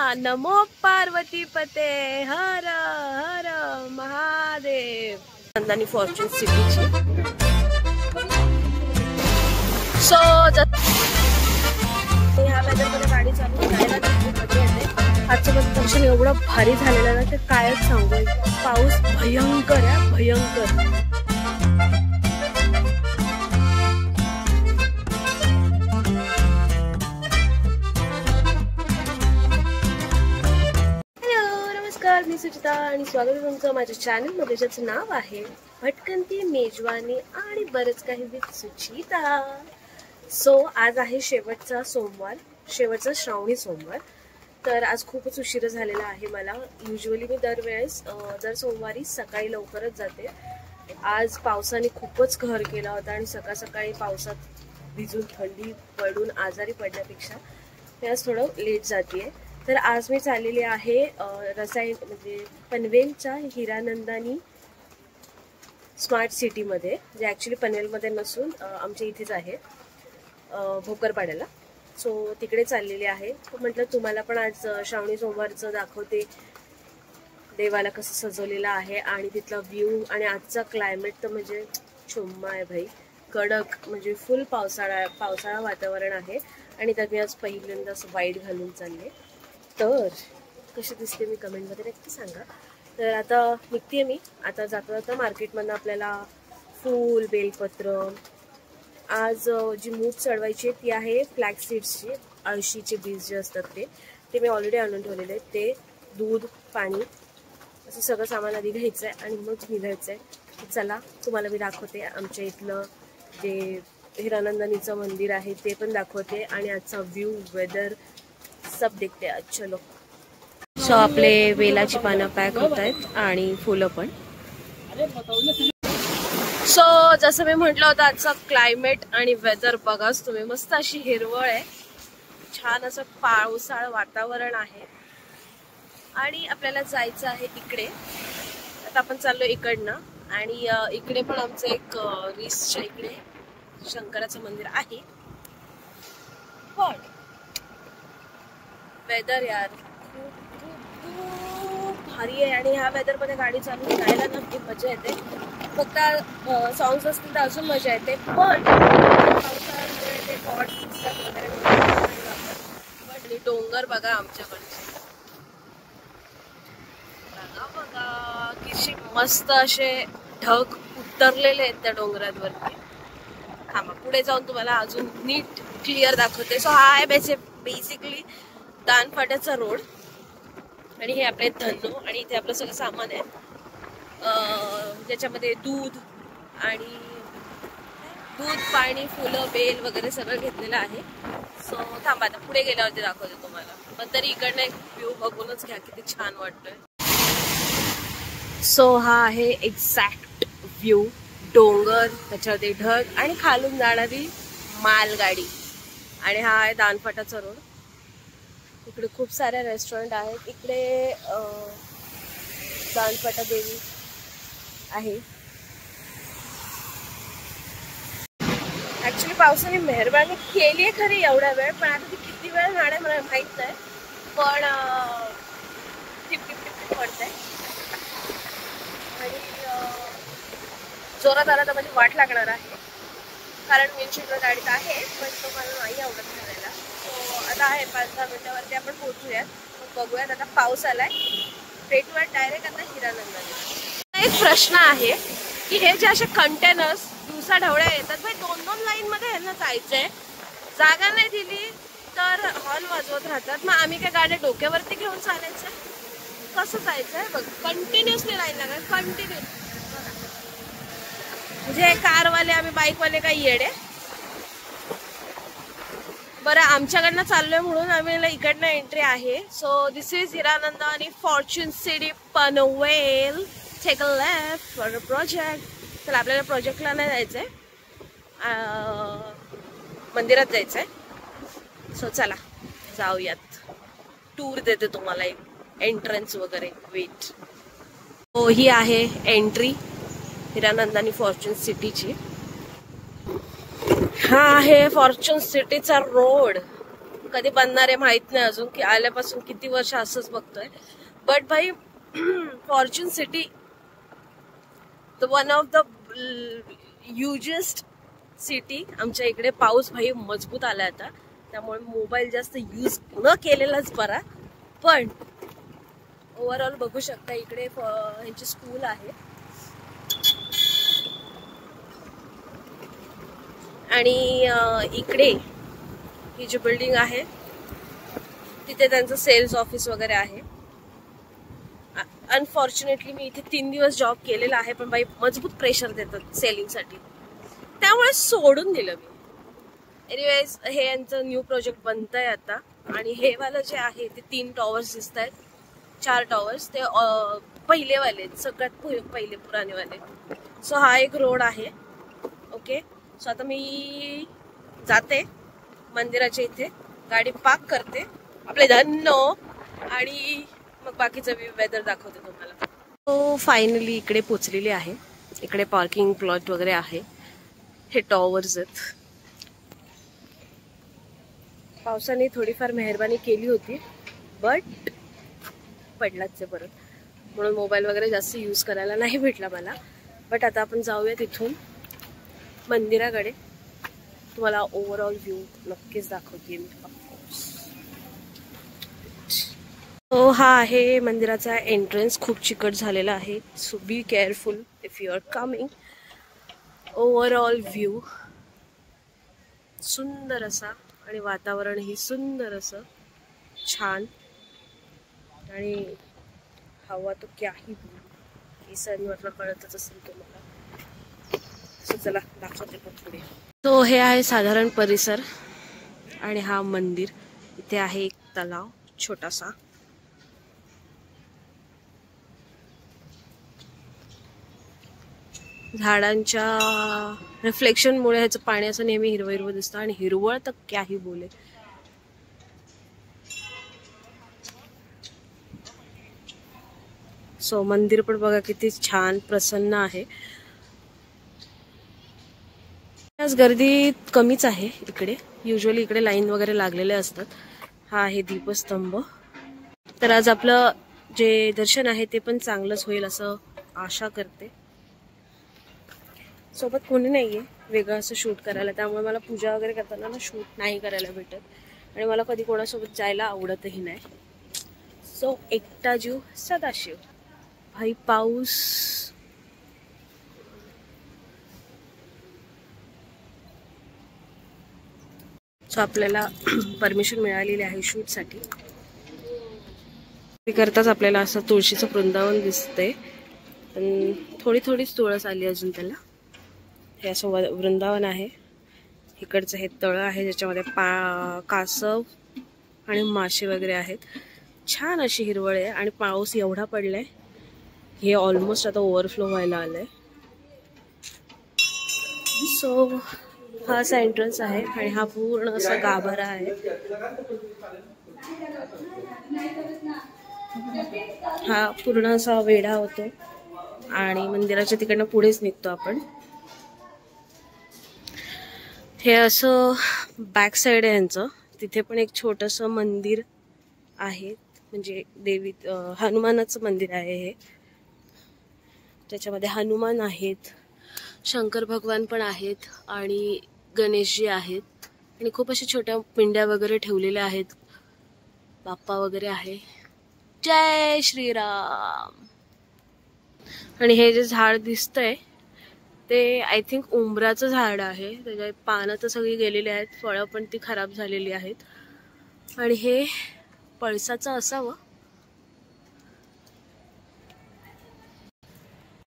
नमो पार्वती पते हर हर Mahadev. नंदानी Fortune सिटीची so ह्या वेदरमध्ये गाडी चालवून जायला खूप मजा येते। आजचं दर्शन एवढं भारी झालेलं ना ते कायच सांगू। पाऊस भयंकर आहे, भयंकर। मी सुचिता आणि स्वागत आहे तुमचं माझ्या चॅनल मध्ये, ज्याचं नाव आहे भटकंती मेजवानी आणि बरंच काही विथ सुचिता। सो आज आहे शेवटचा सोमवार, शेवटचा श्रावणी सोमवार। तर आज खूपच उशीर झालेला आहे मला। युजुअली मी दरवेळेस दर सोमवारी सकाळी लवकरच जाते। आज पावसाने खूपच कहर केला होता आणि सकाळ सकाळी पावसात भिजून थंडी पडून आजारी पडण्यापेक्षा मी आज थोडं लेट जाते। तर आज मी चाललेली आहे रसायन म्हणजे पनवेलच्या हिरानंदानी स्मार्ट सिटीमध्ये, जे ॲक्च्युली पनवेलमध्ये नसून आमच्या इथेच आहे भोकरपाड्याला। सो तिकडे चाललेली आहे। म्हटलं तुम्हाला पण आज श्रावणी सोमवारचं दाखवते, देवाला कसं सजवलेलं आहे आणि तिथला व्ह्यू। आणि आजचा क्लायमेट तर म्हणजे चुम्मा आहे भाई, कडक, म्हणजे फुल पावसाळा वातावरण आहे। आणि तर मी आज पहिल्यांदाच वाईट घालून चालले। तर कशी दिसते मी कमेंटमध्ये नक्की सांगा। तर आता निघते मी। आता जाता जाता मार्केटमधून आपल्याला फूल, बेलपत्र, आज जी मूग चढवायची ती आहे फ्लॅक्स सीड्सची, अळशीचे बीज जे असतात ते मी ऑलरेडी आणून ठेवलेले आहेत। ते दूध, पाणी असं सगळं सामान आधी घ्यायचं आहे आणि मग निघायचं आहे। चला तुम्हाला मी दाखवते आमच्या इथलं जे हिरानंदानीचं मंदिर आहे ते पण दाखवते आणि आजचा व्ह्यू, वेदर सब देखते हैं। चलो। सो आपले वेलाची पानं पॅक होत आहेत आणि फुलं पण। सो जसं मी म्हटलं होतं आजचा क्लायमेट आणि वेदर बघाच तुम्ही, मस्त अशी हिरवळ आहे, छान असं पावसाळ वातावरण आहे। आणि आपल्याला जायचं आहे इकडे। आता आपण चाललो इकडनं आणि इकडे पण आमचं एक रिसच्या इकडे शंकराचं मंदिर आहे। पण वेदर यार खूप भारी आहे आणि ह्या वेदर मध्ये गाडी चालवून जायला नक्की मजा येते। फक्त सॉंग्स असतील तर अजून मजा येते, पण डोंगर बघा आमच्याकडचे, बघा किती मस्त असे ढग उतरलेले आहेत त्या डोंगरांवरती। थांबा पुढे जाऊन तुम्हाला अजून नीट क्लिअर दाखवते। सो हा आहे बेसिकली दानफाट्याचा रोड आणि हे आपले धन्नो आणि इथे आपलं सगळं सामान आहे, ज्याच्यामध्ये दूध, पाणी, फुलं, बेल वगैरे सगळं घेतलेलं आहे। सो थांबा आता पुढे गेल्यावरती दाखवते तुम्हाला, पण तरी इकडनं एक व्ह्यू बघूनच घ्या किती छान वाटतोय। सो हा आहे एक्झॅक्ट व्ह्यू, डोंगर, त्याच्यावरती ढग आणि खालून जाणारी मालगाडी। आणि हा आहे दानफाटाचा रोड। इकडे खूप सारे रेस्टॉरंट आहेत। इकडे दानफाटा देवी आहे। ऍक्च्युली पावसाने मेहरबानी केली आहे खरी एवढा वेळ, पण आता ती किती वेळ राहणार आहे मला माहित नाही, पण टिप टिप टिप टिप पडतंय आणि जोरात आला तर माझी वाट लागणार आहे, कारण विंडशील्डवर गाडीत आहे, पण तो मला नाही आवडत करायला। सो आता आहे 5-10 मिनिटावरती आपण पोहोचूयात, मग बघूयात। आता पाऊस आलाय, भेटूयात डायरेक्ट आता हिरानंदानी। एक प्रश्न आहे की हे जे असे कंटेनर्स दिवसा ढवळ्या येतात भाई, 2-2 लाईन मध्ये ह्यांना जायचंय, जागा नाही दिली तर हॉर्न वाजवत राहतात। मग आम्ही काय गाड्या डोक्यावरती घेऊन चालायचं, कसं जायचंय बघ, कंटिन्युअसली लाईन लागाय, कंटिन्यू। म्हणजे कारवाले आम्ही बाईकवाले काही येडे। बरं आमच्याकडनं चाललोय म्हणून आम्हाला इकडनं एंट्री आहे। So this is Hiranandani fortune city Panvel, take a left for a project. तर आपल्याला प्रोजेक्टला नाही जायचंय, मंदिरात जायचंय। सो चला जाऊयात, टूर देते तुम्हाला एक एंट्रन्स वगैरे। वेट, हो ही आहे एंट्री हिरानंदानी फॉर्च्यून सिटीची। हा आहे फॉर्च्यून सिटीचा रोड कधी बनणार आहे माहित नाही अजून, की आल्यापासून किती वर्ष असंच बघतोय. बट भाई Fortune City the one of the hugest city. आमच्या इकडे पाऊस भाई मजबूत आलाय आता, त्यामुळे मोबाईल जास्त यूज न केलेलाच बरा. पण ओव्हरऑल बघू शकता इकडे ह्यांची स्कूल आहे आणि इकडे ही जी बिल्डिंग आहे तिथे त्यांचं सेल्स ऑफिस वगैरे आहे. अनफॉर्च्युनेटली मी इथे 3 दिवस जॉब केलेला आहे, पण बाई मजबूत प्रेशर देतात सेलिंगसाठी, त्यामुळे सोडून दिलं मी. एनिवेज हे यांचं न्यू प्रोजेक्ट बनतंय आता. आणि हे वालं जे आहे ते 3 टॉवर्स दिसत आहेत, 4 टॉवर्स ते पहिलेवाले, सगळ्यात पहिले पुराणेवाले. सो हा एक रोड आहे. ओके, सो आता मी जाते मंदिराच्या इथे, गाडी पार्क करते, आपले धन्य, आणि मग बाकीचं वेदर दाखवते तुम्हाला. सो फायनली इकडे पोचलेली आहे. इकडे पार्किंग प्लॉट वगैरे आहे. हे टॉवर्स आहेत. पावसाने थोडीफार मेहरबानी केली होती, बट पडलाच आहे परत, म्हणून मोबाईल वगैरे जास्त यूज करायला नाही भेटला मला. बट आता आपण जाऊया तिथून मंदिराकडे. तुम्हाला ओव्हरऑल व्ह्यू नक्कीच दाखवते मी. तो हा आहे मंदिराचा एंट्रन्स. खूप चिकट झालेला आहे, so be careful if you are coming. Overall view सुंदर असा, आणि वातावरण ही सुंदर असं छान, आणि हवा तो क्याही ही सनवरला कळतच असेल तुम्हाला. सो चला दाखवते पण पुढे. तो हे आहे साधारण परिसर, आणि हा मंदिर. इथे आहे एक तलाव छोटासा. झाडांच्या रिफ्लेक्शनमुळे ह्याचं पाणी असं नेहमी हिरवं हिरवं दिसतं, आणि हिरवळ तर क्याही बोले. सो मंदिर पण बघा किती छान प्रसन्न आहे. आज गर्दी कमीच आहे इकडे. युजली इकडे लाईन वगैरे लागलेले असतात. हा आहे दीपस्तंभ. तर आज आपलं जे दर्शन आहे ते पण चांगलंच होईल असं आशा करते. सोबत कोणी नाहीये वेगळं असं शूट करायला, त्यामुळे मला पूजा वगैरे करताना ना शूट नाही करायला भेटत, आणि मला कधी कोणासोबत जायला आवडतही नाही. सो एकटा जीव सदाशिव. भाई पाऊस सो आपल्याला परमिशन मिळालेली आहे शूटसाठी. ते करताच आपल्याला असं तुळशीचं वृंदावन दिसतंय, पण थोडी थोडीच तुळस आली अजून त्याला. हे असं वृंदावन आहे. इकडचं हे तळं आहे ज्याच्यामध्ये कासव आणि मासे वगैरे आहेत. छान अशी हिरवळ आहे, आणि पाऊस एवढा पडलाय हे ऑलमोस्ट आता ओव्हरफ्लो व्हायला आलंय. सो हा असा एंट्रन्स आहे, आणि हा पूर्ण असा गाभारा आहे. हा पूर्ण असा वेढा होतो, आणि मंदिराच्या तिकडनं पुढेच निघतो आपण. हे असं बॅक साइड आहे यांचं. तिथे पण एक छोटंसं मंदिर आहे, म्हणजे देवी हनुमानाचं मंदिर आहे हे. त्याच्यामध्ये हनुमान आहेत, शंकर भगवान पण आहेत, आणि गणेशजी आहेत, आणि खूप अशा छोट्या पिंड्या वगैरे ठेवलेल्या आहेत. बाप्पा वगैरे आहे. जय श्रीराम. आणि हे जे झाड दिसतंय ते आय थिंक उंबराचं झाड आहे. त्याच्या पानं तर सगळी गेलेली आहेत, फळं पण ती खराब झालेली आहेत, आणि हे पळसाचं असावं.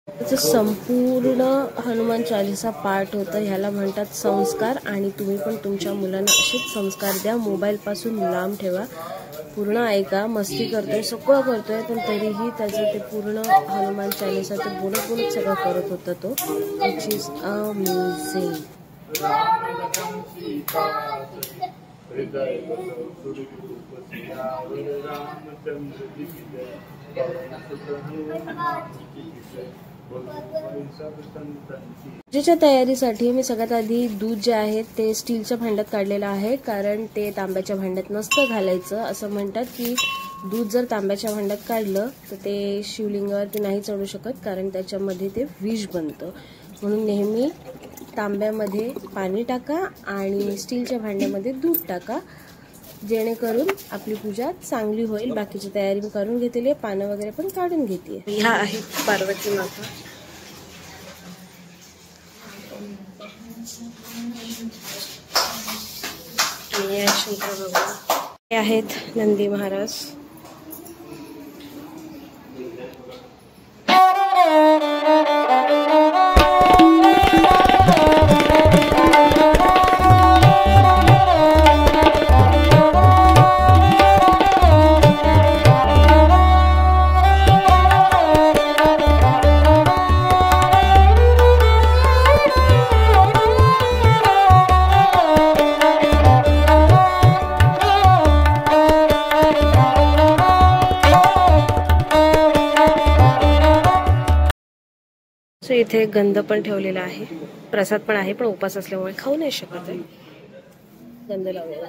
त्याचं संपूर्ण हनुमान चालीसा पाठ होतं. ह्याला म्हणतात संस्कार, आणि तुम्ही पण तुमच्या मुलांना असेच संस्कार द्या. मोबाईलपासून लांब ठेवा. पूर्ण ऐका. मस्ती करतोय, सगळं करतोय, पण तरीही त्याचं ते पूर्ण हनुमान चालीसा ते बोलत बोलत सगळं करत होता तो, विच इज अमेझिंग. पूजेच्या तयारीसाठी मी सगळ्यात आधी दूध जे आहे ते स्टीलच्या भांड्यात काढलेलं आहे, कारण ते तांब्याच्या भांड्यात नसतं घालायचं. असं म्हणतात की दूध जर तांब्याच्या भांड्यात काढलं तर ते शिवलिंगावरती नाही चढू शकत, कारण त्याच्यामध्ये ते विष बनतं. म्हणून नेहमी तांब्यामध्ये पाणी टाका आणि स्टीलच्या भांड्यामध्ये दूध टाका, जेणेकरून आपली पूजा चांगली होईल. बाकीची तयारी मी करून घेतलेली आहे, पानं वगैरे पण काढून घेते. ह्या आहेत पार्वती माता, आणि शंकर भगवान, हे आहेत नंदी महाराज. इथे गंध पण ठेवलेला आहे, प्रसाद पण आहे, पण उपास असल्यामुळे खाऊ नाही शकत आहे. गंध लावलेला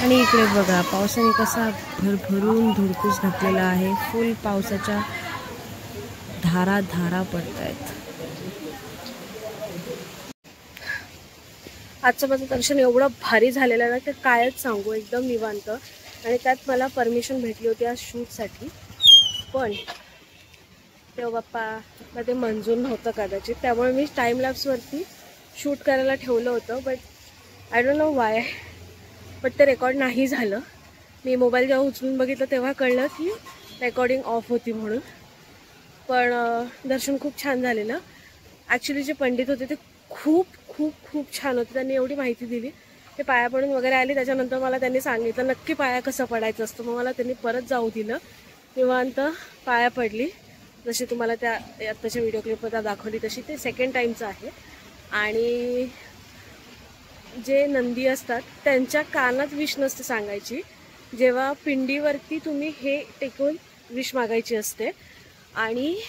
आणि इकडे बघा पावसाने कसा भरभरून धुडकूस घातलेला आहे. फुल पावसाच्या धारा धारा पडतायत. आजचं माझं दर्शन एवढं भारी झालेलं आहे ना, ते कायच सांगू. एकदम निवांत, आणि त्यात मला परमिशन भेटली होती आज शूटसाठी, पण तेव्हा बाप्पा ते मंजूर नव्हतं कदाचित, त्यामुळे मी टाईमलॅप्सवरती शूट करायला ठेवलं होतं. But I don't know Y, but ते रेकॉर्ड नाही झालं. मी मोबाईल जेव्हा उचलून बघितलं तेव्हा कळलं की रेकॉर्डिंग ऑफ होती म्हणून. पण दर्शन खूप छान झालेलं. ॲक्च्युली जे पंडित होते ते खूप खूप खूप छान होते. त्यांनी एवढी माहिती दिली. ते पाया पडून वगैरे आले, त्याच्यानंतर मला त्यांनी सांगितलं नक्की पाया कसं पडायचं असतं. मग मला त्यांनी परत जाऊ दिलं, निवांत पाया पडली. जशी तुम्हाला त्या आत्ताच्या व्हिडिओ क्लिपमध्ये दाखवली तशी ते सेकंड टाईमचं आहे. आणि जे नंदी असतात त्यांच्या कानात विष नसते सांगायची. जेव्हा पिंडीवरती तुम्ही हे टेकून विष मागायची असते, आणि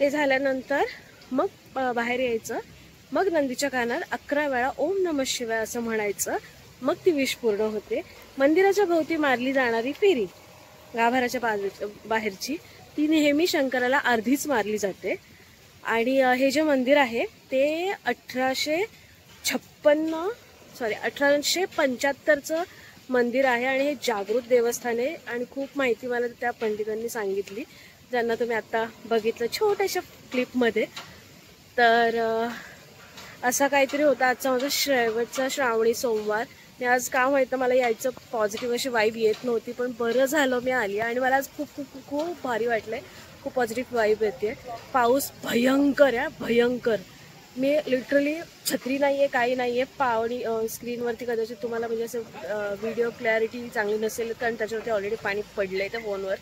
ते झाल्यानंतर मग बाहेर यायचं. मग नंदीच्या कानात 11 वेळा ओम नमः शिवाय असं म्हणायचं. मग ती विष पूर्ण होते. मंदिराच्या भोवती मारली जाणारी फेरी गाभाऱ्याच्या बाहेरची, ती नेहमी शंकराला अर्धीच मारली जाते. आणि हे जे मंदिर आहे ते 1875चं मंदिर आहे, आणि हे जागृत देवस्थान आहे. आणि खूप माहिती मला त्या पंडितांनी सांगितली, ज्यांना तुम्ही आता बघितलं छोट्याशा क्लिपमध्ये. तर असा काहीतरी होता आजचा माझा शेवटचा श्रावणी सोमवार. मी आज का माहिती मला यायचं पॉझिटिव्ह अशी वाईब येत नव्हती, पण बरं झालं मी आली. आणि मला आज खूप खूप खूप भारी वाटलंय. खूप पॉझिटिव्ह वाईब येते. पाऊस भयंकर आहे, भयंकर. मी लिटरली छत्री नाही आहे, काही नाही आहे. पावणी स्क्रीनवरती कदाचित तुम्हाला म्हणजे असं व्हिडिओ क्लॅरिटी चांगली नसेल, कारण त्याच्यावरती ऑलरेडी पाणी पडलं आहे त्या फोनवर.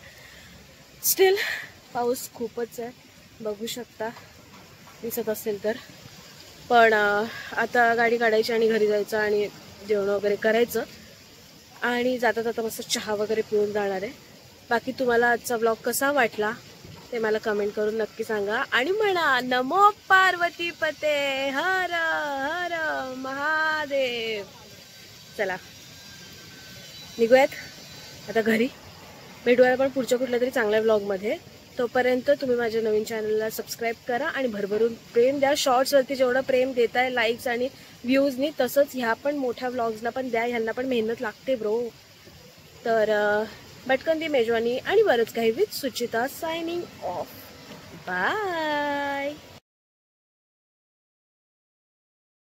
स्टील पाऊस खूपच आहे, बघू शकता दिसत असेल तर. पण आता गाडी काढायची आणि घरी जायचं आणि जेवण वगैरे करायचं, आणि जाता जाता मस्त चहा वगैरे पिऊन जाणार आहे. बाकी तुम्हाला आजचा व्लॉग कसा वाटला ते मला कमेंट करून नक्की सांगा. आणि म्हणा नमो पार्वती पते हर हर महादेव. चला निघूयात आता घरी. भेटूया पण पुढच्या कुठल्या तरी चांगल्या व्लॉगमध्ये. तोपर्यंत तुम्ही माझ्या नवीन चॅनलला सबस्क्राईब करा आणि भरभरून प्रेम द्या. शॉर्ट्सवरती जेवढं प्रेम देताय लाईक्स आणि व्ह्यूजनी, तसंच ह्या पण मोठ्या व्लॉग्सला पण द्या. ह्यांना पण मेहनत लागते ब्रो. तर भटकंती मेजवानी आणि बरंच काही with Suchita signing off. Bye.